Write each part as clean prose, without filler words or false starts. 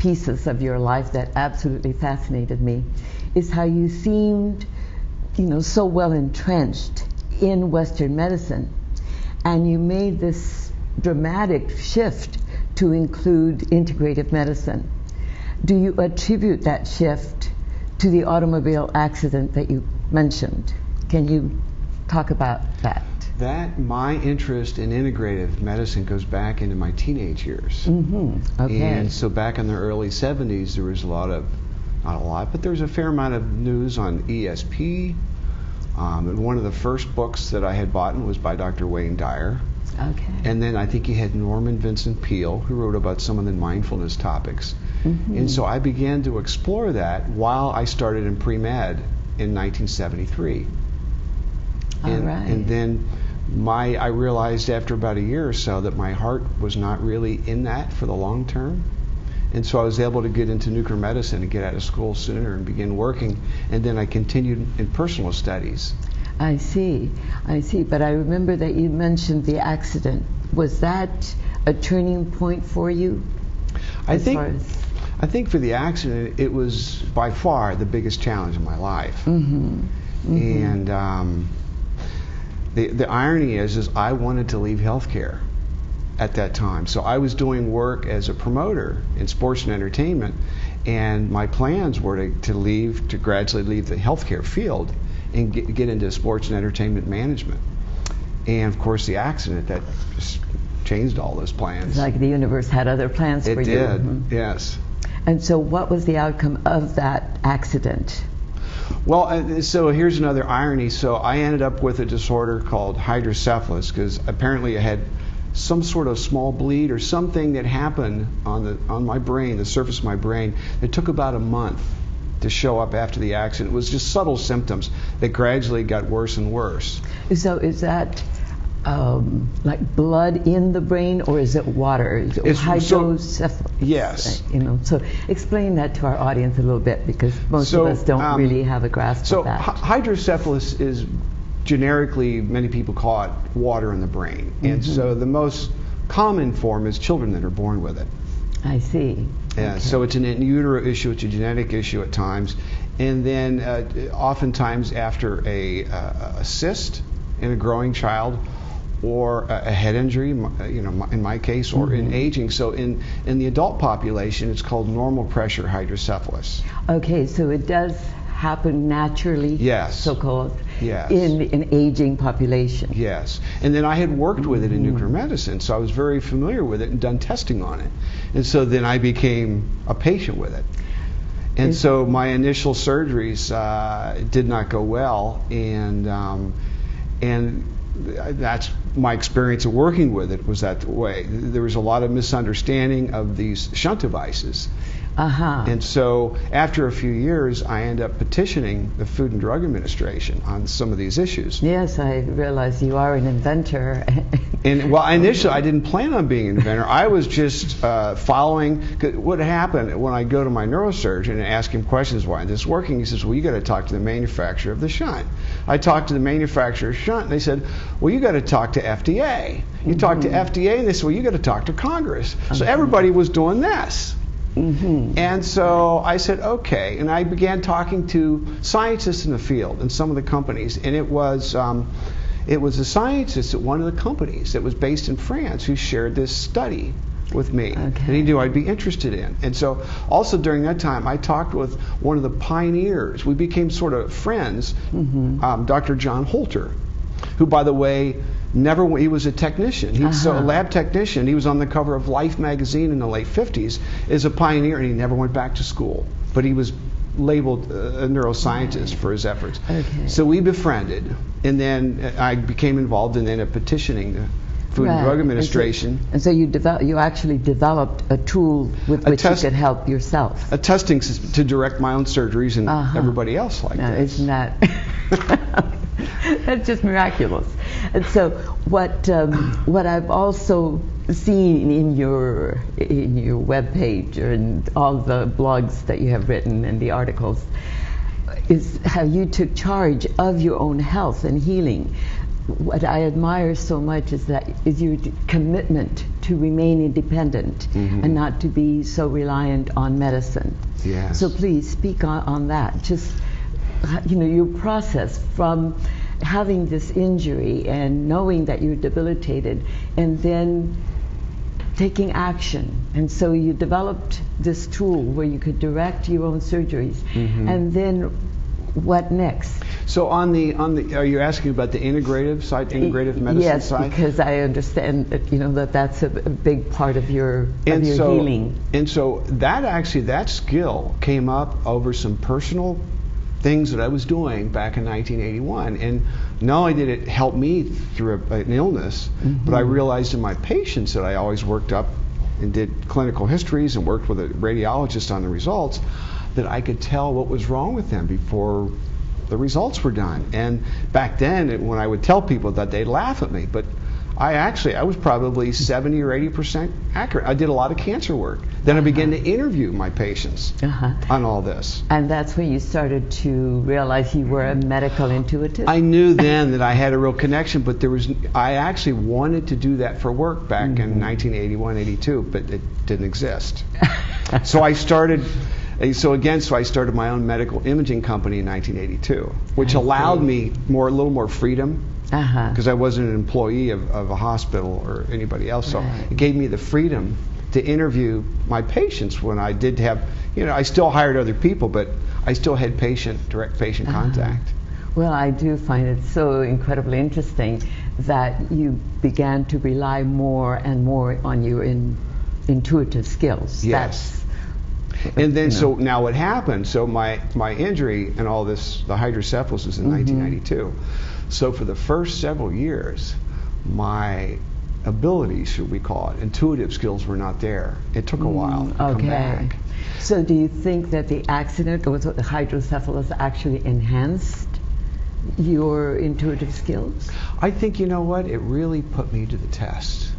pieces of your life that absolutely fascinated me is how you seemed, so well entrenched in Western medicine, and you made this dramatic shift to include integrative medicine. Do you attribute that shift to the automobile accident that you mentioned? Can you talk about that? My interest in integrative medicine goes back into my teenage years. Mm-hmm. Okay. And so back in the early 70s, there was not a lot, but there was a fair amount of news on ESP. And one of the first books that I had bought was by Dr. Wayne Dyer. Okay. And then I think he had Norman Vincent Peale, who wrote about some of the mindfulness topics. Mm-hmm. And so I began to explore that while I started in pre-med in 1973. All right. And then I realized after about a year or so that my heart was not really in that for the long term. And so I was able to get into nuclear medicine and get out of school sooner and begin working. And then I continued in personal studies. I see. But I remember that you mentioned the accident. Was that a turning point for you? I think for the accident, it was by far the biggest challenge in my life. Mm-hmm. Mm-hmm. And the irony is I wanted to leave healthcare at that time. So I was doing work as a promoter in sports and entertainment, and my plans were to gradually leave the healthcare field and get into sports and entertainment management. And of course the accident, that just changed all those plans. It's like the universe had other plans for you. It did, Mm-hmm. Yes. And so what was the outcome of that accident? Well, so here's another irony. So I ended up with a disorder called hydrocephalus because apparently I had some sort of small bleed or something that happened on my brain, the surface of my brain. It took about a month to show up after the accident. It was just subtle symptoms that gradually got worse and worse. So is that like blood in the brain, or is it water? It's hydrocephalus. Yes. So explain that to our audience a little bit, because most of us don't really have a grasp of that. Hydrocephalus is generically, many people call it water in the brain. Mm-hmm. And so the most common form is children that are born with it. I see. Yeah, okay. So it's an in utero issue, it's a genetic issue at times. And then oftentimes after a cyst in a growing child, or a head injury, in my case, or in aging. So in the adult population, it's called normal pressure hydrocephalus. Okay, so it does happen naturally, yes, so-called, yes, in an aging population. Yes, and then I had worked with it in nuclear medicine, so I was very familiar with it and done testing on it. And so then I became a patient with it. And so my initial surgeries did not go well, and that's my experience of working with it was that way. There was a lot of misunderstanding of these shunt devices. Uh-huh. And so after a few years, I ended up petitioning the Food and Drug Administration on some of these issues. Yes, I realize you are an inventor. And well, initially I didn't plan on being an inventor. I was just following. What happened when I go to my neurosurgeon and ask him questions, why isn't this working? He says, well, you got to talk to the manufacturer of the shunt. I talked to the manufacturer of the shunt, and they said, well, you got to talk to FDA. You talk to FDA, and they said, well, you got to talk to Congress. So everybody was doing this. And so I said, okay, and I began talking to scientists in the field and some of the companies, and it was a scientist at one of the companies that was based in France who shared this study with me, and he knew I'd be interested in. And so also during that time, I talked with one of the pioneers. We became sort of friends, Dr. John Holter, who, by the way, he was a technician. He's a lab technician. He was on the cover of Life magazine in the late 50s as a pioneer, and he never went back to school. But he was labeled a neuroscientist for his efforts. Okay. So we befriended, and then I became involved in petitioning the Food and Drug Administration. And so you actually developed a tool with which you could help yourself. A testing system to direct my own surgeries and everybody else like this. Isn't that... That's just miraculous. And so what I've also seen in your webpage and all the blogs that you have written and the articles is how you took charge of your own health and healing. what I admire so much is your commitment to remain independent and not to be so reliant on medicine. Yes. So please speak on that. Just your process from having this injury and knowing that you're debilitated, and then taking action. And so you developed this tool where you could direct your own surgeries, and then what next? So on the are you asking about the integrative side, integrative medicine side? Yes, because I understand that that's a big part of your healing. And so that skill came up over some personal things that I was doing back in 1981, and not only did it help me through an illness, but I realized in my patients that I always worked up and did clinical histories and worked with a radiologist on the results, that I could tell what was wrong with them before the results were done. And back then, when I would tell people that, they'd laugh at me, but I was probably 70 or 80% accurate. I did a lot of cancer work. Then I began to interview my patients on all this. And that's when you started to realize you were a medical intuitive? I knew then that I had a real connection, but I actually wanted to do that for work back in 1981, 82, but it didn't exist. So I started my own medical imaging company in 1982, which allowed me a little more freedom, because I wasn't an employee of a hospital or anybody else. So it gave me the freedom to interview my patients when I did have, I still hired other people, but I still had direct patient contact. Well, I do find it so incredibly interesting that you began to rely more and more on your intuitive skills. Yes. And then, so now what happened, so my injury and all this, the hydrocephalus was in 1992. So for the first several years, my abilities, should we call it, intuitive skills were not there. It took a while to come back. So do you think that the accident with the hydrocephalus actually enhanced your intuitive skills? I think, you know what, it really put me to the test.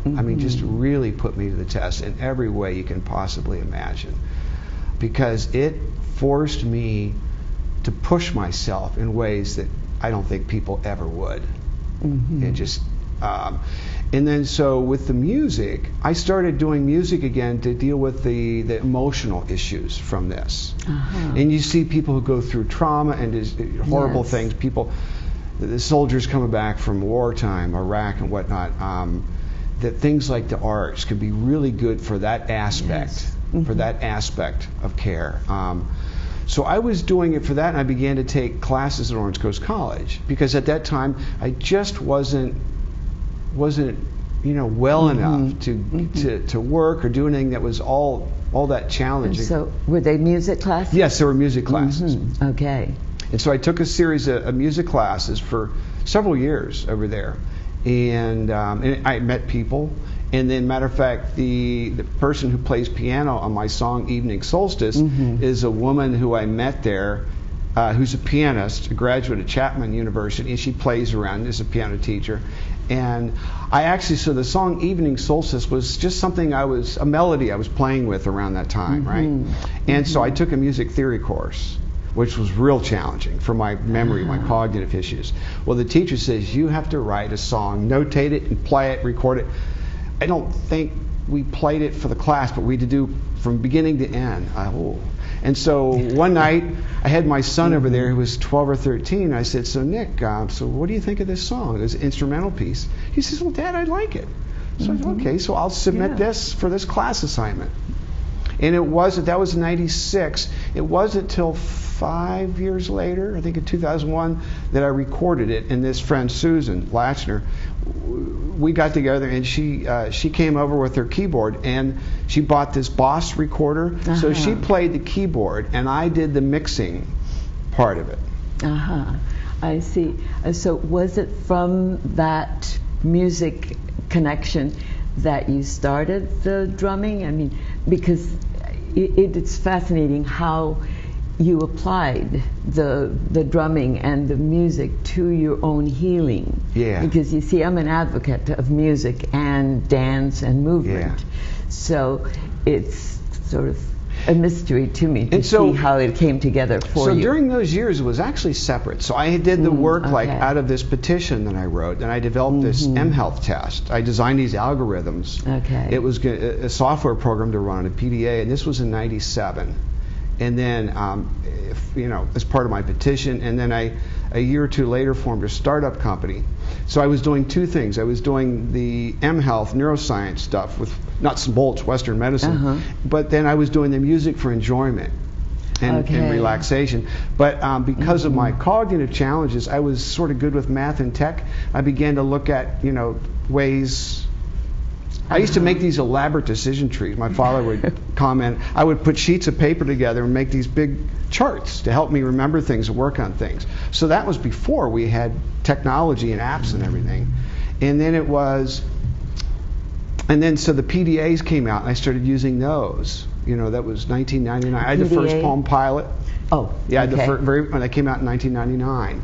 I mean, just really put me to the test in every way you can possibly imagine, because it forced me to push myself in ways that I don't think people ever would. It just, and then so with the music, I started doing music again to deal with the emotional issues from this. And you see people who go through trauma and horrible things, the soldiers coming back from wartime, Iraq and whatnot, that things like the arts could be really good for that aspect, for that aspect of care. So I was doing it for that, and I began to take classes at Orange Coast College, because at that time I just wasn't well enough to work or do anything that was all that challenging. And so were they music classes? Yes, there were music classes. Okay. And so I took a series of music classes for several years over there. And I met people, and then, matter of fact, the person who plays piano on my song "Evening Solstice" is a woman who I met there, who's a pianist, a graduate of Chapman University, and she plays around as a piano teacher. And so the song "Evening Solstice" was just something a melody I was playing with around that time, right? And so I took a music theory course, which was real challenging for my memory, my cognitive issues. Well, the teacher says, you have to write a song, notate it, and play it, record it. I don't think we played it for the class, but we had to do from beginning to end. And so one night, I had my son over there who was 12 or 13. I said, so Nick, so what do you think of this song? It's an instrumental piece. He says, well, Dad, I like it. So I said, okay, so I'll submit this for this class assignment. And that was 96. It wasn't until 5 years later, I think in 2001, that I recorded it. And this friend, Susan Latchner, we got together, and she came over with her keyboard, and she bought this Boss recorder. So she played the keyboard, and I did the mixing part of it. I see. So was it from that music connection that you started the drumming? I mean, because it's fascinating how you applied the drumming and the music to your own healing. Yeah. Because you see, I'm an advocate of music and dance and movement. So it's sort of a mystery to me to see how it came together for you. So during those years, it was actually separate. So I did the work like out of this petition that I wrote, and I developed this mHealth test. I designed these algorithms. Okay. It was a software program to run on a PDA, and this was in '97. And then, as part of my petition, and then a year or two later formed a startup company. So I was doing two things. I was doing the mHealth neuroscience stuff with nuts and bolts, Western medicine, but then I was doing the music for enjoyment and relaxation. But because of my cognitive challenges, I was sort of good with math and tech. I began to look at, ways. I used to make these elaborate decision trees. My father would comment, I would put sheets of paper together and make these big charts to help me remember things and work on things. So that was before we had technology and apps and everything. And then so the PDAs came out and I started using those. That was 1999. I had the first Palm Pilot. Oh, yeah, when they came out in 1999.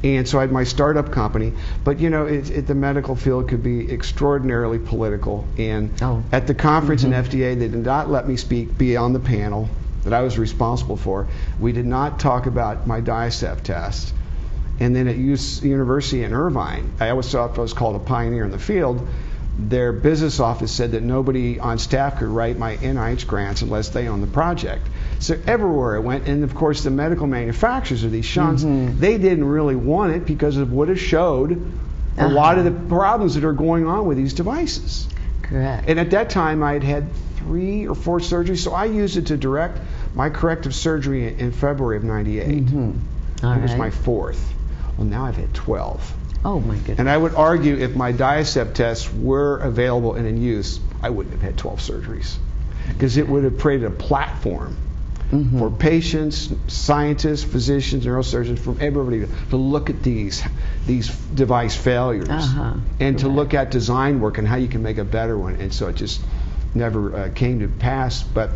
And so I had my startup company, but the medical field could be extraordinarily political. And at the conference in FDA, they did not let me be on the panel that I was responsible for. We did not talk about my DIACEP test. And then at University in Irvine, I always thought I was called a pioneer in the field. Their business office said that nobody on staff could write my NIH grants unless they owned the project. So everywhere it went, and of course the medical manufacturers of these shunts, they didn't really want it because it would have showed a lot of the problems that are going on with these devices. Correct. And at that time I had 3 or 4 surgeries, so I used it to direct my corrective surgery in February of '98. It was my 4th. Well, now I've had 12. Oh my goodness. And I would argue if my DIACEP tests were available and in use, I wouldn't have had 12 surgeries. Because it would have created a platform for patients, scientists, physicians, neurosurgeons, from everybody to look at these device failures and to look at design work and how you can make a better one. And so it just never came to pass. But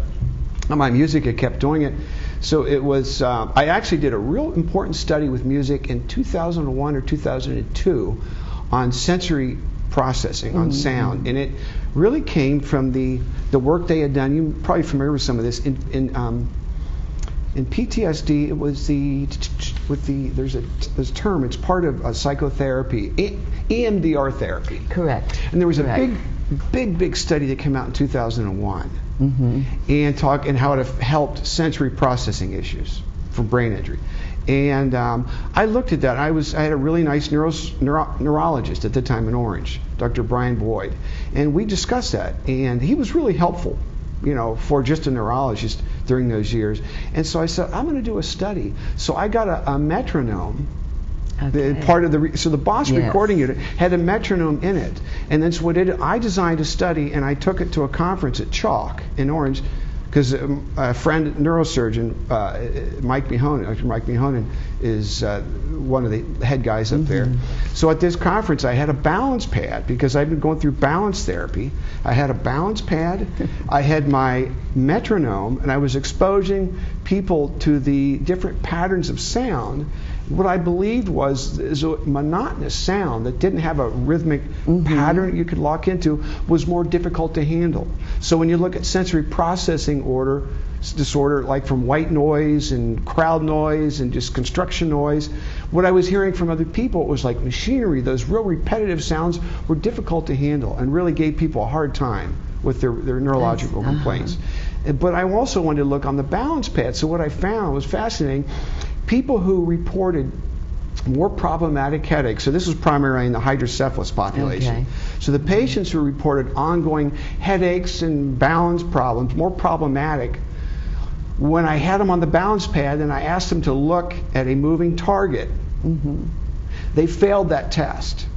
on my music, I kept doing it. So it was, I actually did a real important study with music in 2001 or 2002 on sensory processing, on sound. And it really came from the work they had done. You're probably familiar with some of this. In PTSD, it was there's a term, it's part of psychotherapy, EMDR therapy. Correct. And there was a big study that came out in 2001. And how it helped sensory processing issues for brain injury. And I looked at that. I had a really nice neurologist at the time in Orange, Dr. Brian Boyd, and we discussed that. And he was really helpful, for just a neurologist during those years. And so I said, I'm going to do a study. So I got a metronome. So the Boss recording unit had a metronome in it, and then so what I designed a study, and I took it to a conference at Chalk in Orange, because a friend, neurosurgeon, Dr. Mike Mihonen, is one of the head guys up there. So at this conference, I had a balance pad because I've been going through balance therapy. I had a balance pad, I had my metronome, and I was exposing people to the different patterns of sound. What I believed is a monotonous sound that didn't have a rhythmic pattern you could lock into was more difficult to handle. So when you look at sensory processing disorder, like from white noise and crowd noise and just construction noise, what I was hearing from other people was like machinery. Those real repetitive sounds were difficult to handle and really gave people a hard time with their neurological complaints. But I also wanted to look on the balance pad. So what I found was fascinating. People who reported more problematic headaches, so this was primarily in the hydrocephalus population. So the patients who reported ongoing headaches and balance problems, more problematic, when I had them on the balance pad and I asked them to look at a moving target, they failed that test.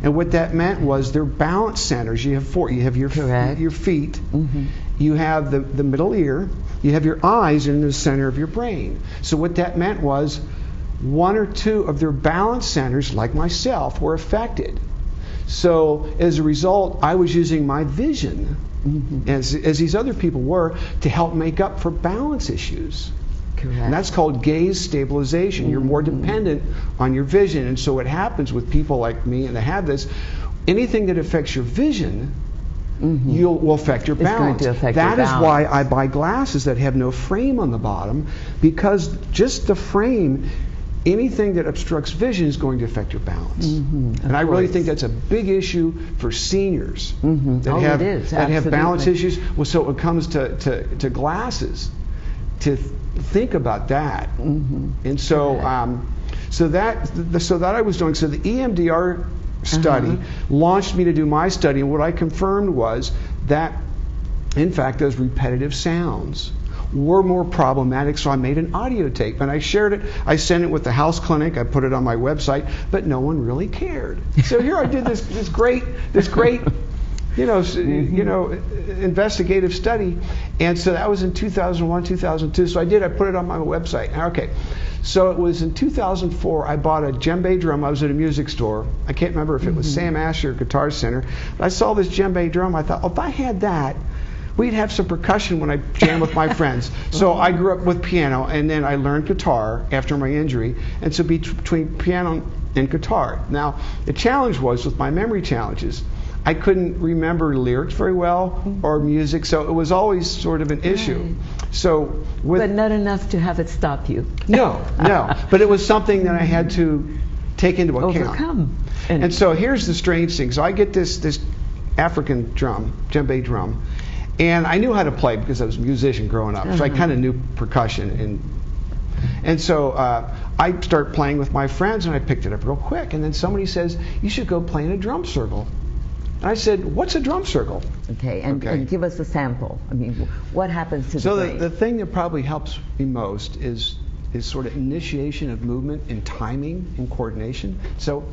And what that meant was their balance centers, you have 4, you have your feet, you have the middle ear, you have your eyes in the center of your brain. So what that meant was 1 or 2 of their balance centers, like myself, were affected. So as a result, I was using my vision, as these other people were, to help make up for balance issues. And that's called gaze stabilization. You're more dependent on your vision. And so what happens with people like me, and they have this, anything that affects your vision will affect your balance. Going to affect that your is balance. why I buy glasses that have no frame on the bottom, because just the frame, anything that obstructs vision is going to affect your balance. And I really think that's a big issue for seniors that have balance issues. Well, so when it comes to glasses, to think about that. And so so that I was doing. So the EMDR study launched me to do my study, and what I confirmed was that, in fact, those repetitive sounds were more problematic. So I made an audio tape and I shared it. I sent it with the house clinic. I put it on my website, but no one really cared. So here I did this great investigative study, and so that was in 2001, 2002. So I put it on my website. Okay, so it was in 2004. I bought a djembe drum. I was at a music store. I can't remember if it was Sam Asher Guitar Center. But I saw this djembe drum. I thought, oh, if I had that, we'd have some percussion when I jam with my friends. So I grew up with piano, and then I learned guitar after my injury, and so between piano and guitar. Now, the challenge was, with my memory challenges, I couldn't remember lyrics very well or music, so it was always sort of an issue. So but not enough to have it stop you. No. But it was something that I had to take into account. Overcome. And so here's the strange thing. So I get this African drum, djembe drum, and I knew how to play because I was a musician growing up, so I kind of knew percussion. And so I start playing with my friends, and I picked it up real quick. And then somebody says, you should go play in a drum circle. And I said, what's a drum circle? Okay, and give us a sample. I mean, what happens to the brain? So the thing that probably helps me most is sort of initiation of movement and timing and coordination. So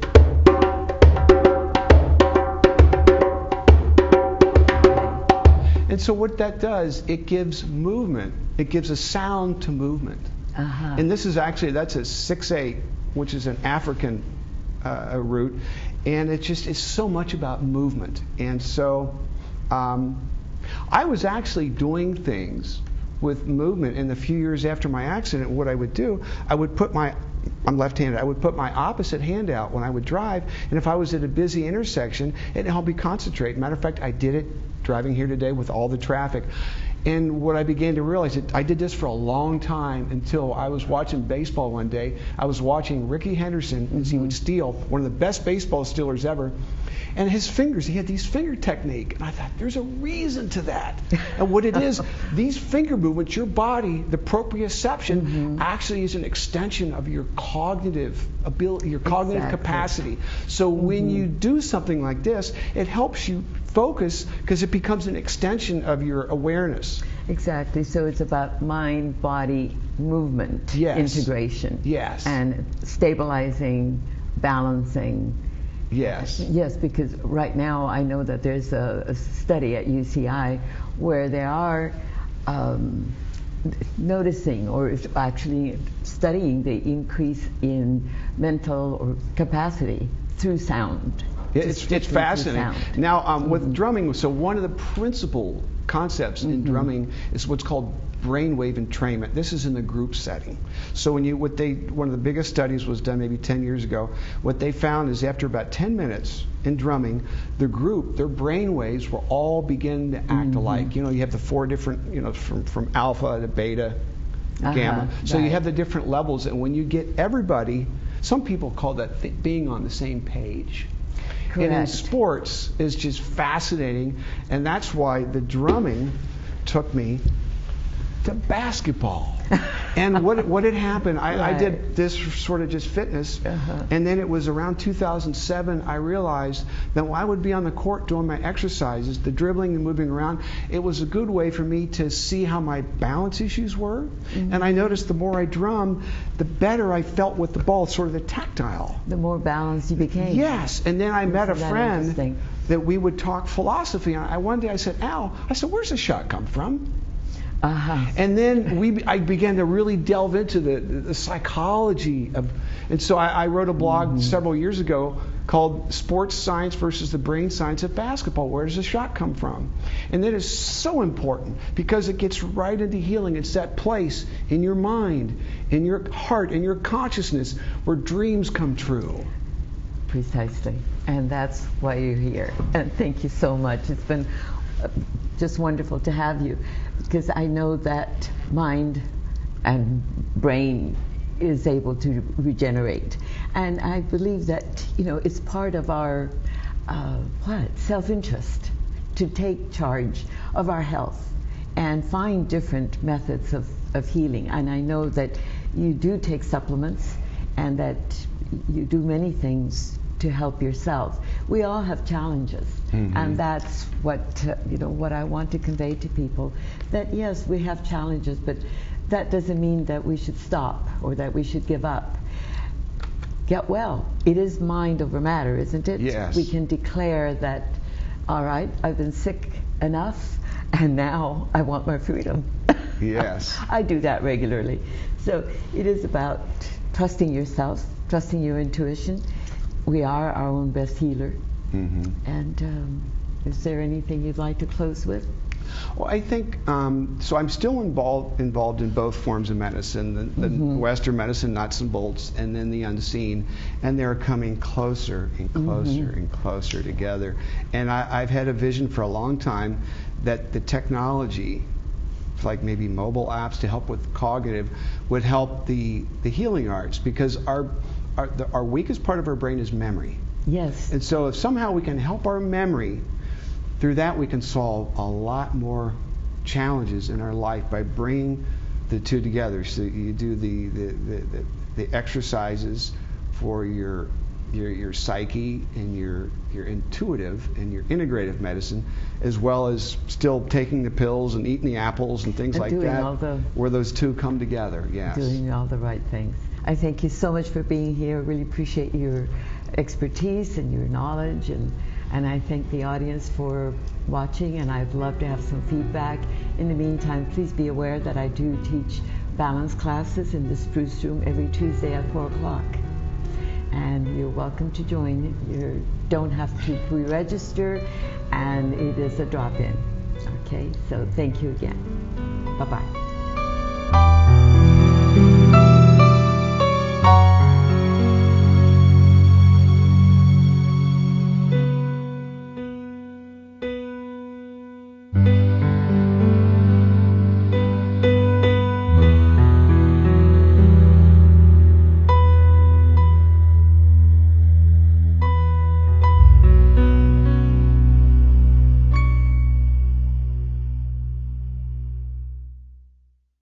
and so what that does, it gives movement. It gives a sound to movement. And this is actually, that's a 6/8, which is an African root. And it's so much about movement. And so I was actually doing things with movement in the few years after my accident. What I would do, I'm left-handed, I would put my opposite hand out when I would drive, and if I was at a busy intersection, it helped me concentrate. Matter of fact, I did it driving here today with all the traffic. And what I began to realize, I did this for a long time until I was watching baseball one day. I was watching Ricky Henderson as he would steal, one of the best baseball stealers ever. And his fingers, he had these finger technique. And I thought, there's a reason to that. And what it is, these finger movements, your body, the proprioception, actually is an extension of your cognitive ability, your cognitive capacity. So when you do something like this, it helps you focus because it becomes an extension of your awareness. Exactly. So it's about mind-body movement integration. Yes. And stabilizing, balancing. Yes. Yes, because right now I know that there's a study at UCI where they are noticing, or actually studying, the increase in mental capacity through sound. It's fascinating. Now, with drumming, so one of the principal concepts in drumming is what's called brainwave entrainment. This is in the group setting. So one of the biggest studies was done maybe 10 years ago. What they found is after about 10 minutes in drumming, the group, their brainwaves will all begin to act alike. You have the 4 different, from alpha to beta, gamma. So you have the different levels, and when you get everybody, some people call that being on the same page. Correct. And in sports is just fascinating, and that's why the drumming took me to basketball. And what had happened, I did this sort of just fitness, and then it was around 2007 I realized that when I would be on the court doing my exercises, the dribbling and moving around, it was a good way for me to see how my balance issues were. And I noticed the more I drummed, the better I felt with the ball, sort of the tactile. The more balanced you became. Yes, and then I met a friend that we would talk philosophy. And one day I said, Al, where's the shot come from? And then I began to really delve into the psychology of, and so I wrote a blog several years ago called Sports Science versus the Brain Science of Basketball. Where does the shot come from? And that is so important because it gets right into healing. It's that place in your mind, in your heart, in your consciousness where dreams come true. Precisely. And that's why you're here. And thank you so much. It's been just wonderful to have you, because I know that mind and brain is able to regenerate. And I believe that, it's part of our self-interest to take charge of our health and find different methods of healing. And I know that you do take supplements and that you do many things to help yourself. We all have challenges, and that's what what I want to convey to people, that yes, we have challenges, but that doesn't mean that we should stop or that we should give up. Get well. It is mind over matter, isn't it? Yes. We can declare that, all right, I've been sick enough, and now I want my freedom. Yes. I do that regularly. So it is about trusting yourself, trusting your intuition. We are our own best healer. And is there anything you'd like to close with? Well, I think, so I'm still involved in both forms of medicine, the Western medicine, nuts and bolts, and then the unseen, and they're coming closer and closer and closer together. And I've had a vision for a long time that the technology, like maybe mobile apps to help with cognitive, would help the healing arts, because our weakest part of our brain is memory. Yes. And so if somehow we can help our memory, through that we can solve a lot more challenges in our life by bringing the two together. So you do the exercises for your psyche and your intuitive and your integrative medicine, as well as still taking the pills and eating the apples and things like that, where those two come together. Yes. Doing all the right things. I thank you so much for being here. I really appreciate your expertise and your knowledge, and I thank the audience for watching, and I'd love to have some feedback. In the meantime, please be aware that I do teach balance classes in the Spruce Room every Tuesday at 4 o'clock. And you're welcome to join. You don't have to pre-register, and it is a drop-in. Okay, so thank you again. Bye-bye.